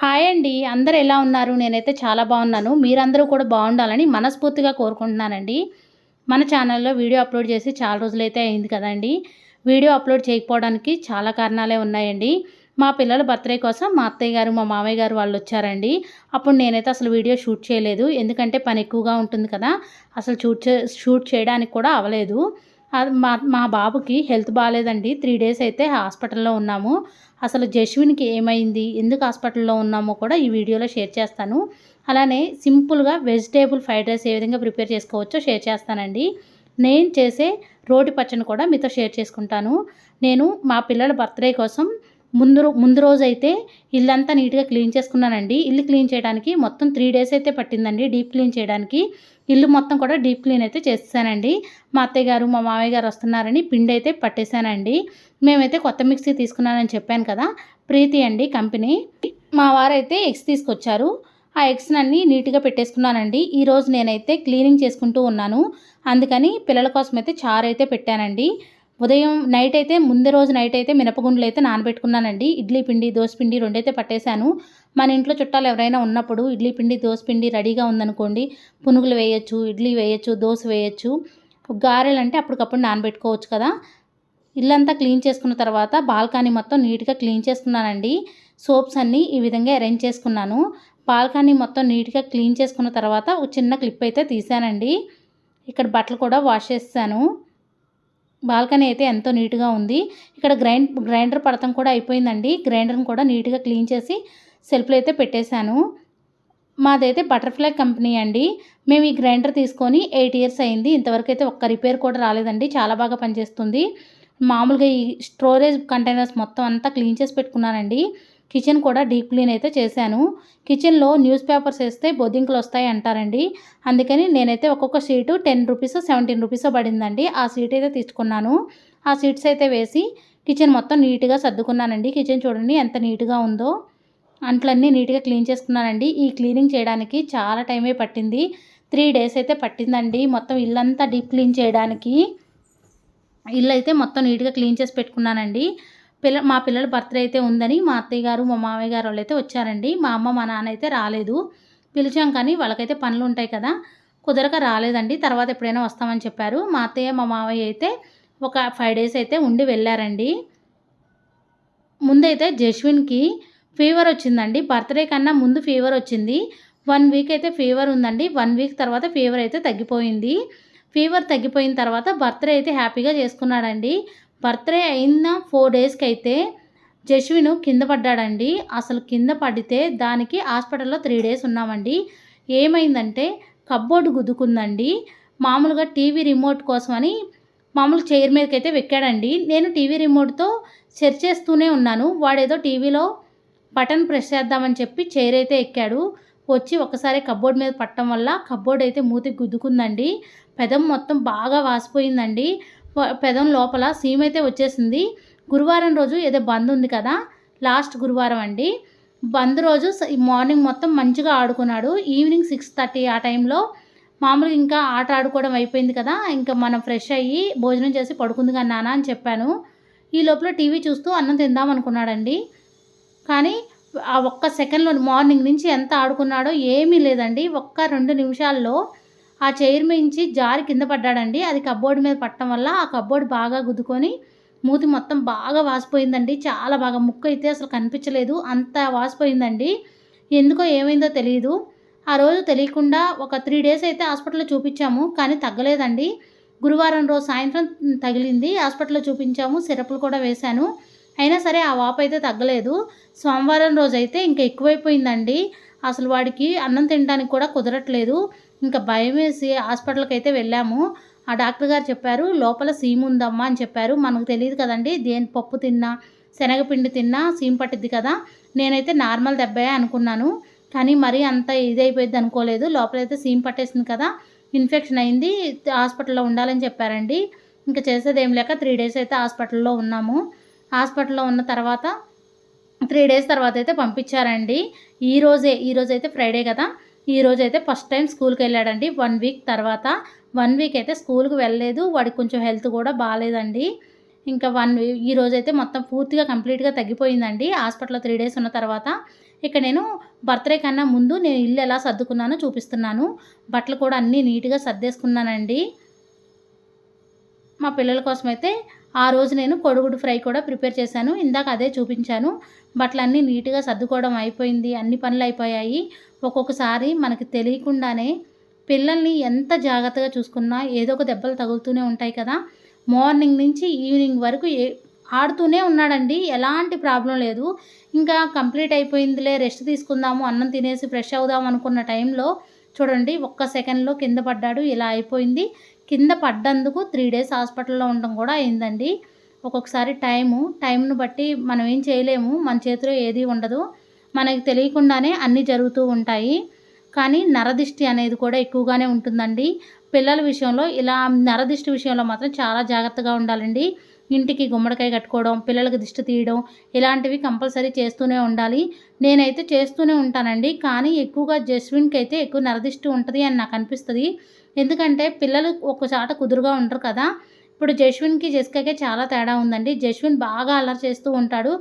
Hi అండి. అందరూ ఎలా ఉన్నారు? నేనైతే చాలా బాగున్నాను. మీరందరూ కూడా బాగుండాలని మనస్ఫూర్తిగా కోరుకుంటున్నానండి. మన ఛానల్‌లో వీడియో అప్లోడ్ చేసి చాలా రోజులైతే అయింది కదండీ! వీడియో అప్లోడ్ చేయకపోవడానికి చాలా కారణాలే ఉన్నాయండి. మా పిల్లల బర్త్‌డే కోసం మా అత్తయ్య గారు, మా మామయ్య గారు వాళ్ళొచ్చారండి. అప్పుడు నేనైతే అసలు వీడియో షూట్ చేయలేదు. ఎందుకంటే పని ఎక్కువగా ఉంటుంది కదా! అసలు షూట్ చేయడానికి కూడా అవ్వలేదు. అది మా మా బాబుకి హెల్త్ బాలేదండి. 3 డేస్ అయితే హాస్పిటల్‌లో ఉన్నాము. అసలు జశ్విన్‌కి ఏమైంది? ఎందుకు హాస్పిటల్‌లో ఉన్నామో కూడా ఈ వీడియోలో షేర్ చేస్తాను. అలానే సింపుల్‌గా వెజిటేబుల్ ఫ్రైడ్ రైస్ ఏ విధంగా ప్రిపేర్ చేసుకోవచ్చో షేర్ చేస్తానండి. నేను చేసే రోటి పచ్చడిని కూడా మీతో షేర్ చేసుకుంటాను. నేను మా పిల్లల బర్త్‌డే కోసం ముందు రోజైతే ఇల్లంతా నీట్‌గా క్లీన్ చేసుకున్నానండి. ఇల్లు క్లీన్ చేయడానికి మొత్తం 3 డేస్ అయితే పట్టిందండి డీప్ క్లీన్ చేయడానికి. ఇల్లు మొత్తం కూడా డీప్ క్లీన్ అయితే చేసేసానండి. మా అత్తయ్య గారు, మా మామయ్య గారు వస్తున్నారని పిండైతే పట్టేసానండి. మేమైతే కొత్త మిక్సీ తీసుకున్నానని చెప్పాను కదా! ప్రీతి అండి కంపెనీ. మా వారైతే ఎగ్స్ తీసుకొచ్చారు. ఆ ఎగ్స్‌నన్నీ నీట్‌గా పెట్టేసుకున్నానండి. ఈరోజు నేనైతే క్లీనింగ్ చేసుకుంటూ ఉన్నాను. అందుకని పిల్లల కోసమైతే చారైతే పెట్టానండి. ఉదయం నైట్ అయితే ముందు రోజు నైట్ అయితే మినపగుండ్లు అయితే నానబెట్టుకున్నానండి. ఇడ్లీ పిండి, దోస పిండి రెండైతే పట్టేశాను. మన ఇంట్లో చుట్టాలు ఎవరైనా ఉన్నప్పుడు ఇడ్లీ పిండి, దోస పిండి రెడీగా ఉందనుకోండి, పునుగులు వేయొచ్చు, ఇడ్లీ వేయొచ్చు, దోస వేయొచ్చు. గారెలంటే అప్పటికప్పుడు నానబెట్టుకోవచ్చు కదా! ఇల్లంతా క్లీన్ చేసుకున్న తర్వాత బాల్కనీ మొత్తం నీట్‌గా క్లీన్ చేసుకున్నానండి. సోప్స్ అన్నీ ఈ విధంగా అరేంజ్ చేసుకున్నాను. బాల్కనీ మొత్తం నీట్‌గా క్లీన్ చేసుకున్న తర్వాత ఒక చిన్న క్లిప్ అయితే తీశానండి. ఇక్కడ బట్టలు కూడా వాష్ చేసేసాను. బాల్కనీ అయితే ఎంతో నీట్‌గా ఉంది. ఇక్కడ గ్రైండర్ పడతం కూడా అయిపోయిందండి. గ్రైండర్‌ని కూడా నీట్‌గా క్లీన్ చేసి సెల్ఫ్‌లో అయితే పెట్టేశాను. మాదైతే బటర్‌ఫ్లై కంపెనీ అండి. మేము ఈ గ్రైండర్ తీసుకొని 8 ఇయర్స్ అయింది. ఇంతవరకైతే ఒక్క రిపేర్ కూడా రాలేదండి. చాలా బాగా పనిచేస్తుంది. మామూలుగా ఈ స్టోరేజ్ కంటైనర్స్ మొత్తం అంతా క్లీన్ చేసి పెట్టుకున్నానండి. కిచెన్ కూడా డీప్ క్లీన్ అయితే చేశాను. కిచెన్‌లో న్యూస్ పేపర్స్ ఏస్తే బొద్దింకలొస్తాయి అంటారండి. అందుకని నేనైతే ఒక్కొక్క షీటు రూ. 10 17 పడిందండి. ఆ షీట్ అయితే తీసుకున్నాను. ఆ షీట్స్ అయితే వేసి కిచెన్ మొత్తం నీట్‌గా సర్దుకున్నానండి. కిచెన్ చూడండి ఎంత నీట్‌గా ఉందో. అంట్లన్నీ నీట్‌గా క్లీన్ చేసుకున్నానండి. ఈ క్లీనింగ్ చేయడానికి చాలా టైమే పట్టింది. 3 డేస్ అయితే పట్టిందండి. మొత్తం ఇల్లంతా డీప్ క్లీన్ చేయడానికి. ఇల్లయితే మొత్తం నీట్‌గా క్లీన్ చేసి పెట్టుకున్నానండి. మా పిల్లల బర్త్‌డే అయితే ఉందని మా అత్తయ్య గారు, మా మామయ్య గారు వాళ్ళైతే వచ్చారండి. మా అమ్మ, మా నాన్న అయితే రాలేదు. పిలిచాం కానీ వాళ్ళకైతే పనులుంటాయి కదా! కుదరక రాలేదండి. తర్వాత ఎప్పుడైనా వస్తామని చెప్పారు. మా అత్తయ్య, మా మామయ్య అయితే ఒక 5 డేస్ అయితే ఉండి వెళ్లారండి. ముందైతే జశ్విన్‌కి ఫీవర్ వచ్చిందండి. బర్త్‌డే కన్నా ముందు ఫీవర్ వచ్చింది. 1 వీక్ అయితే ఫీవర్ ఉందండి. 1 వీక్ తర్వాత ఫీవర్ అయితే తగ్గిపోయింది. ఫీవర్ తగ్గిపోయిన తర్వాత బర్త్‌డే అయితే హ్యాపీగా చేసుకున్నాడండి. బర్త్‌డే అయిన 4 డేస్‌కైతే జశ్విను కింద పడ్డాడండి. అసలు కింద పడితే దానికి హాస్పిటల్‌లో 3 డేస్ ఉన్నామండి. ఏమైందంటే కప్‌బోర్డ్ గుద్దుకుందండి. మామూలుగా టీవీ రిమోట్ కోసమని మామూలు చైర్ మీదకైతే వెక్కాడండి. నేను టీవీ రిమోట్‌తో సెర్చ్ చేస్తూనే ఉన్నాను. వాడేదో టీవీలో బటన్ ప్రెస్ చేద్దామని చెప్పి చైర్ అయితే ఎక్కాడు. వచ్చి ఒక్కసారి కప్‌బోర్డ్ మీద పడటం వల్ల కప్‌బోర్డ్ అయితే మూతికి గుద్దుకుందండి. పెదం మొత్తం బాగా వాసిపోయిందండి. పెదం లోపల సీమైతే వచ్చేసింది. గురువారం రోజు ఏదో బంద్ ఉంది కదా! లాస్ట్ గురువారం అండి. బంద్ రోజు మార్నింగ్ మొత్తం మంచిగా ఆడుకున్నాడు. ఈవినింగ్ 6:30 ఆ టైంలో మామూలుగా ఇంకా ఆట ఆడుకోవడం అయిపోయింది కదా! ఇంకా మనం ఫ్రెష్ అయ్యి భోజనం చేసి పడుకుందుగా నాన్న అని చెప్పాను. ఈ లోపల టీవీ చూస్తూ అన్నం తిందాం అనుకున్నాడండి. కానీ ఆ ఒక్క సెకండ్‌లో మార్నింగ్ నుంచి ఎంత ఆడుకున్నాడో ఏమీ లేదండి. ఒక్క 2 నిమిషాల్లో ఆ చైర్ మీంచి జారి కింద పడ్డాడండి. అది కప్‌బోర్డ్ మీద పడటం వల్ల ఆ కప్‌బోర్డ్ బాగా గుద్దుకొని మూతి మొత్తం బాగా వాసిపోయిందండి. చాలా బాగా ముక్కయితే అసలు కనిపించలేదు. అంత వాసిపోయిందండి. ఎందుకో ఏమైందో తెలీదు. ఆ రోజు తెలియకుండా ఒక 3 డేస్ అయితే హాస్పిటల్‌లో చూపించాము. కానీ తగ్గలేదండి. గురువారం రోజు సాయంత్రం తగిలింది. హాస్పిటల్‌లో చూపించాము. సిరపులు కూడా వేశాను. అయినా సరే ఆ వాపయితే తగ్గలేదు. సోమవారం రోజైతే ఇంకా ఎక్కువైపోయిందండి. అసలు వాడికి అన్నం తినడానికి కూడా కుదరట్లేదు. ఇంకా భయమేసి హాస్పిటల్‌కైతే వెళ్ళాము. ఆ డాక్టర్ గారు చెప్పారు, "లోపల సీముందమ్మా" అని చెప్పారు. మనకు తెలీదు కదండీ! పప్పు తిన్నా, శనగపిండి తిన్నా సీము పట్టిద్ది కదా! నేనైతే నార్మల్ దెబ్బే అనుకున్నాను. కానీ మరీ అంత ఇదైపోయిద్ది అనుకోలేదు. లోపలైతే సీము పట్టేసింది కదా! ఇన్ఫెక్షన్ అయింది. హాస్పిటల్‌లో ఉండాలని చెప్పారండి. ఇంక చేసేదేం లేక 3 డేస్ అయితే హాస్పిటల్‌లో ఉన్నాము. హాస్పిటల్‌లో ఉన్న తర్వాత 3 డేస్ తర్వాతైతే పంపించారండి. ఈరోజైతే ఫ్రైడే కదా! ఈరోజైతే ఫస్ట్ టైమ్ స్కూల్‌కెళ్ళాడండి 1 వీక్ తర్వాత. 1 వీక్ అయితే స్కూల్‌కి వెళ్ళలేదు. వాడికి కొంచెం హెల్త్ కూడా బాలేదండి. ఇంకా ఈరోజైతే మొత్తం పూర్తిగా కంప్లీట్‌గా తగ్గిపోయిందండి. హాస్పిటల్‌లో 3 డేస్ ఉన్న తర్వాత. ఇక నేను బర్త్డే కన్నా ముందు నేను ఇల్లు ఎలా సర్దుకున్నానో చూపిస్తున్నాను. బట్టలు కూడా అన్నీ నీట్‌గా సర్దేసుకున్నానండి. మా పిల్లల కోసమైతే ఆ రోజు నేను కోడిగుడ్డు ఫ్రై కూడా ప్రిపేర్ చేశాను. ఇందాక అదే చూపించాను. బట్టలన్నీ నీట్‌గా సర్దుకోవడం అయిపోయింది. అన్ని పనులు అయిపోయాయి. ఒక్కొక్కసారి మనకి తెలియకుండానే పిల్లల్ని ఎంత జాగ్రత్తగా చూసుకున్నా ఏదో ఒక దెబ్బలు తగులుతూనే ఉంటాయి కదా! మార్నింగ్ నుంచి ఈవినింగ్ వరకు ఆడుతూనే ఉన్నాడండి. ఎలాంటి ప్రాబ్లమ్ లేదు. ఇంకా కంప్లీట్ అయిపోయిందిలే రెస్ట్ తీసుకుందాము, అన్నం తినేసి ఫ్రెష్ అవుదాం అనుకున్న టైంలో చూడండి ఒక్క సెకండ్‌లో కింద పడ్డాడు. ఇలా అయిపోయింది. కింద పడ్డందుకు 3 డేస్ హాస్పిటల్‌లో ఉండడం కూడా అయిందండి. ఒక్కొక్కసారి టైంను బట్టి మనం ఏం చేయలేము. మన చేతిలో ఏది ఉండదు. మనకి తెలియకుండానే అన్నీ జరుగుతూ ఉంటాయి. కానీ నరదిష్టి అనేది కూడా ఎక్కువగానే ఉంటుందండి. పిల్లల విషయంలో ఇలా నరదిష్టి విషయంలో మాత్రం చాలా జాగ్రత్తగా ఉండాలండి. ఇంటికి గుమ్మడికాయ కట్టుకోవడం, పిల్లలకి దిష్టి తీయడం ఇలాంటివి కంపల్సరీ చేస్తూనే ఉండాలి. నేనైతే చేస్తూనే ఉంటానండి. కానీ ఎక్కువగా జస్విన్‌కైతే ఎక్కువ నరదిష్టి ఉంటది అని నాకు అనిపిస్తది. ఎందుకంటే పిల్లలు ఒక చాట కుదురుగా ఉండరు కదా! ఇప్పుడు జస్విన్‌కి, జెసికాకి చాలా తేడా ఉందండి. జస్విన్ బాగా అల్లరి చేస్తూ ఉంటాడు.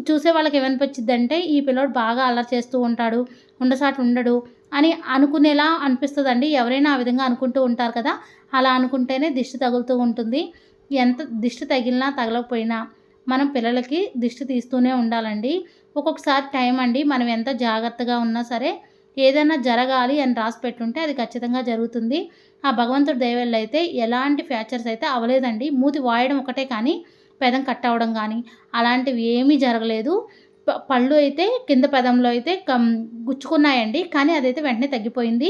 చూసే వాళ్ళకి ఏమనిపించిద్దంటే ఈ పిల్లోడు బాగా అల్లరి చేస్తూ ఉంటాడు, ఉండసాటు ఉండడు అని అనుకునేలా అనిపిస్తదండి. ఎవరైనా ఆ విధంగా అనుకుంటూ ఉంటారు కదా! అలా అనుకుంటేనే దిష్టి తగులుతూ ఉంటుంది. ఎంత దిష్టి తగిలినా, తగలకపోయినా మనం పిల్లలకి దిష్టి తీస్తూనే ఉండాలండి. ఒక్కొక్కసారి టైం అండి. మనం ఎంత జాగ్రత్తగా ఉన్నా సరే ఏదైనా జరగాలి అని రాసి పెట్టుంటే అది ఖచ్చితంగా జరుగుతుంది. ఆ భగవంతుడి దయ వల్ల అయితే ఎలాంటి ఫ్రాక్చర్స్ అయితే అవ్వలేదండి. మూతి వాయడం ఒకటే కానీ పెదం కట్ అవ్వడం గానీ అలాంటివి ఏమీ జరగలేదు. పళ్ళు అయితే కింద పెదంలో అయితే గుచ్చుకున్నాయండి. కానీ అదైతే వెంటనే తగ్గిపోయింది.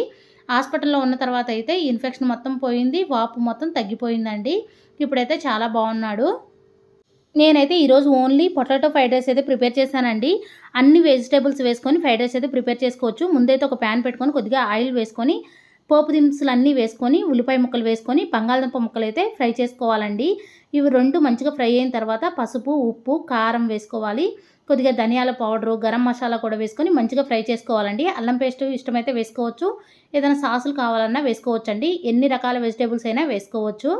హాస్పిటల్‌లో ఉన్న తర్వాత అయితే ఇన్ఫెక్షన్ మొత్తం పోయింది. వాపు మొత్తం తగ్గిపోయిందండి. ఇప్పుడైతే చాలా బాగున్నాడు. నేనైతే ఈరోజు ఓన్లీ పొటాటో ఫ్రైడ్ రైస్ అయితే ప్రిపేర్ చేశానండి. అన్ని వెజిటబుల్స్ వేసుకొని ఫ్రైడ్ రైస్ అయితే ప్రిపేర్ చేసుకోవచ్చు. ముందైతే ఒక ప్యాన్ పెట్టుకొని కొద్దిగా ఆయిల్ వేసుకొని పోపు దినుసులు అన్నీ వేసుకొని ఉల్లిపాయ ముక్కలు వేసుకొని బంగాళదుంప ముక్కలైతే ఫ్రై చేసుకోవాలండి. ఇవి 2 మంచిగా ఫ్రై అయిన తర్వాత పసుపు, ఉప్పు, కారం వేసుకోవాలి. కొద్దిగా ధనియాల పౌడరు, గరం మసాలా కూడా వేసుకొని మంచిగా ఫ్రై చేసుకోవాలండి. అల్లం పేస్ట్ ఇష్టమైతే వేసుకోవచ్చు. ఏదైనా సాసులు కావాలన్నా వేసుకోవచ్చండి. ఎన్ని రకాల వెజిటబుల్స్ అయినా వేసుకోవచ్చు.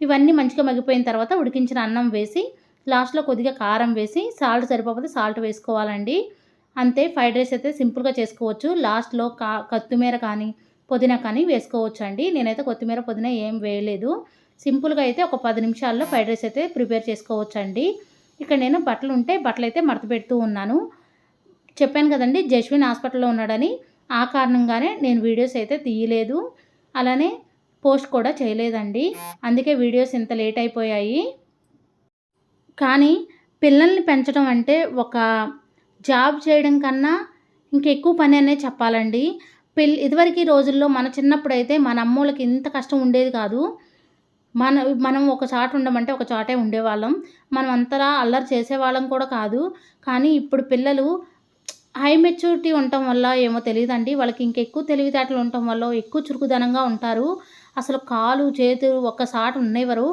ఇవన్నీ మంచిగా మగ్గిపోయిన తర్వాత ఉడికించిన అన్నం వేసి లాస్ట్‌లో కొద్దిగా కారం వేసి సాల్ట్ సరిపోకపోతే సాల్ట్ వేసుకోవాలండి. అంతే ఫ్రైడ్ రైస్ అయితే సింపుల్‌గా చేసుకోవచ్చు. లాస్ట్‌లో కొత్తిమీర కానీ, పుదీనా కానీ వేసుకోవచ్చండి. నేనైతే కొత్తిమీర, పుదీనా ఏం వేయలేదు. సింపుల్‌గా అయితే ఒక 10 నిమిషాల్లో ఫ్రైడ్ రైస్ అయితే ప్రిపేర్ చేసుకోవచ్చండి. ఇక్కడ నేను బట్టలైతే మడత పెడుతూ ఉన్నాను. చెప్పాను కదండీ జస్విన్ హాస్పిటల్‌లో ఉన్నాడని. ఆ కారణంగానే నేను వీడియోస్ అయితే తీయలేదు. అలానే పోస్ట్ కూడా చేయలేదండి. అందుకే వీడియోస్ ఇంత లేట్ అయిపోయాయి. కానీ పిల్లల్ని పెంచడం అంటే ఒక జాబ్ చేయడం కన్నా ఇంకెక్కువ పని అనే చెప్పాలండి. ఇదివరకి రోజుల్లో మన చిన్నప్పుడైతే మన అమ్మోళ్ళకి ఇంత కష్టం ఉండేది కాదు. మనం ఒక చాట ఉండమంటే ఒక చాటే ఉండేవాళ్ళం. మనం అంతలా అల్లరి చేసేవాళ్ళం కూడా కాదు. కానీ ఇప్పుడు పిల్లలు హై మెచ్యూరిటీ ఉండటం వల్ల ఏమో తెలీదండి. వాళ్ళకి ఇంకెక్కువ తెలివితేటలు ఉండటం వల్లో ఎక్కువ చురుకుదనంగా ఉంటారు. అసలు కాలు, చేతులు ఒక్కసాట ఉండనివ్వరు.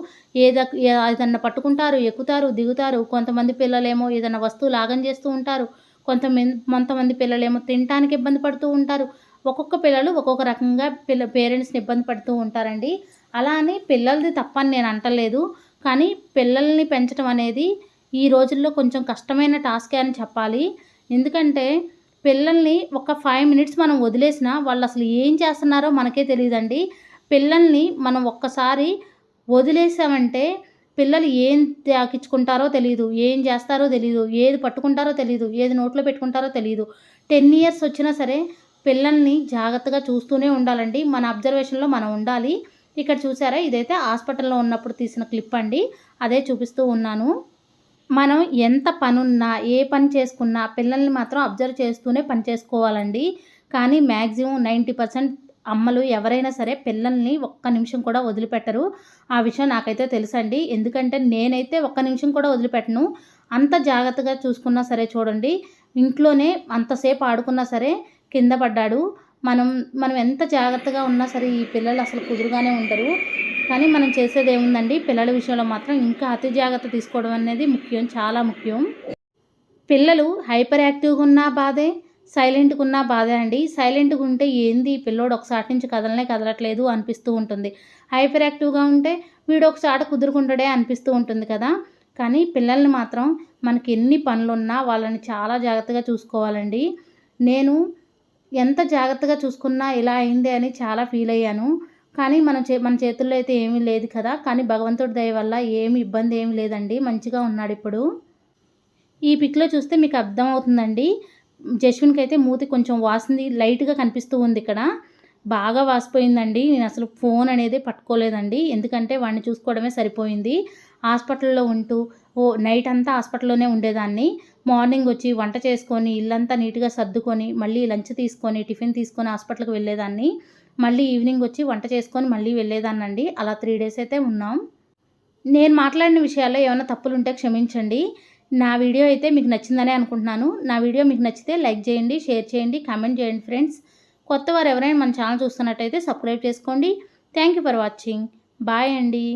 ఏదన్నా పట్టుకుంటారు, ఎక్కుతారు, దిగుతారు. కొంతమంది పిల్లలేమో ఏదైనా వస్తువు లాగం చేస్తూ ఉంటారు. కొంతమంది పిల్లలేమో తినటానికి ఇబ్బంది పడుతూ ఉంటారు. ఒక్కొక్క పిల్లలు ఒక్కొక్క రకంగా పేరెంట్స్‌ని ఇబ్బంది పడుతూ ఉంటారండి. అలా అని పిల్లలది తప్పని నేను అంటలేదు. కానీ పిల్లల్ని పెంచడం అనేది ఈ రోజుల్లో కొంచెం కష్టమైన టాస్కే అని చెప్పాలి. ఎందుకంటే పిల్లల్ని ఒక 5 మినిట్స్ మనం వదిలేసినా వాళ్ళసలు ఏం చేస్తున్నారో మనకే తెలీదండి. పిల్లల్ని మనం ఒక్కసారి వదిలేసామంటే పిల్లలు ఏం తాకిచ్చుకుంటారో తెలీదు. ఏం చేస్తారో తెలీదు. ఏది పట్టుకుంటారో తెలీదు. ఏది నోట్లో పెట్టుకుంటారో తెలీదు. 10 ఇయర్స్ వచ్చినా సరే పిల్లల్ని జాగ్రత్తగా చూస్తూనే ఉండాలండి. మన అబ్జర్వేషన్‌లో మనం ఉండాలి. ఇక్కడ చూసారా ఇదైతే హాస్పిటల్‌లో ఉన్నప్పుడు తీసిన క్లిప్ అండి. అదే చూపిస్తూ ఉన్నాను. మనం ఎంత పనున్నా, ఏ పని చేసుకున్నా పిల్లల్ని మాత్రం అబ్జర్వ్ చేస్తూనే పని చేసుకోవాలండి. కానీ మ్యాక్సిమం 90% అమ్మలు ఎవరైనా సరే పిల్లల్ని ఒక్క నిమిషం కూడా వదిలిపెట్టరు. ఆ విషయం నాకైతే తెలుసండి. ఎందుకంటే నేనైతే ఒక్క నిమిషం కూడా వదిలిపెట్టను. అంత జాగ్రత్తగా చూసుకున్నా సరే చూడండి, ఇంట్లోనే అంతసేపు ఆడుకున్నా సరే కింద పడ్డాడు. మనం ఎంత జాగ్రత్తగా ఉన్నా సరే ఈ పిల్లలు అసలు కుదురుగానే ఉండరు. కానీ మనం చేసేదేముందండి, పిల్లల విషయంలో మాత్రం ఇంకా అతి జాగ్రత్త తీసుకోవడం అనేది ముఖ్యం, చాలా ముఖ్యం. పిల్లలు హైపర్ యాక్టివ్‌గా ఉన్నా బాధే, సైలెంట్‌గా ఉన్నా బాధే అండి. సైలెంట్‌గా ఉంటే ఏంది ఈ పిల్లోడు ఒక చాట నుంచి కదలట్లేదు అనిపిస్తూ ఉంటుంది. హైపర్ యాక్టివ్‌గా ఉంటే వీడు ఒక చాట కుదురుకుంటాడే అనిపిస్తూ ఉంటుంది కదా! కానీ పిల్లల్ని మాత్రం మనకి ఎన్ని పనులున్నా వాళ్ళని చాలా జాగ్రత్తగా చూసుకోవాలండి. నేను ఎంత జాగ్రత్తగా చూసుకున్నా ఇలా అయిందే అని చాలా ఫీల్ అయ్యాను. కానీ మన చేతుల్లో అయితే ఏమీ లేదు కదా! కానీ భగవంతుడి దయ వల్ల ఏమి ఇబ్బంది ఏమి లేదండి. మంచిగా ఉన్నాడిప్పుడు. ఈ పిక్‌లో చూస్తే మీకు అర్థమవుతుందండి. జస్విన్‌కైతే మూతి కొంచెం వాసింది లైట్‌గా కనిపిస్తూ ఉందిక్కడ. బాగా వాసిపోయిందండి. నేనసలు ఫోన్ అనేది పట్టుకోలేదండి. ఎందుకంటే వాడిని చూసుకోవడమే సరిపోయింది. హాస్పిటల్‌లో ఉంటూ నైట్ అంతా హాస్పిటల్‌లోనే ఉండేదాన్ని. మార్నింగ్ వచ్చి వంట చేసుకొని, ఇల్లంతా నీట్‌గా సర్దుకొని, మళ్ళీ లంచ్ తీసుకొని, టిఫిన్ తీసుకొని హాస్పిటల్‌కి వెళ్ళేదాన్ని. మళ్ళీ ఈవినింగ్ వచ్చి వంట చేసుకొని మళ్ళీ వెళ్ళేదాన్నండి. అలా 3 డేస్ అయితే ఉన్నాం. నేను మాట్లాడిన విషయాల్లో ఏమైనా తప్పులుంటే క్షమించండి. నా వీడియో అయితే మీకు నచ్చిందనే అనుకుంటున్నాను. నా వీడియో మీకు నచ్చితే లైక్ చేయండి, షేర్ చేయండి, కామెంట్ చేయండి ఫ్రెండ్స్. కొత్తవారు ఎవరైనా మన ఛానల్ చూస్తున్నట్టయితే సబ్స్క్రైబ్ చేసుకోండి. Thank you for watching. Bye అండి.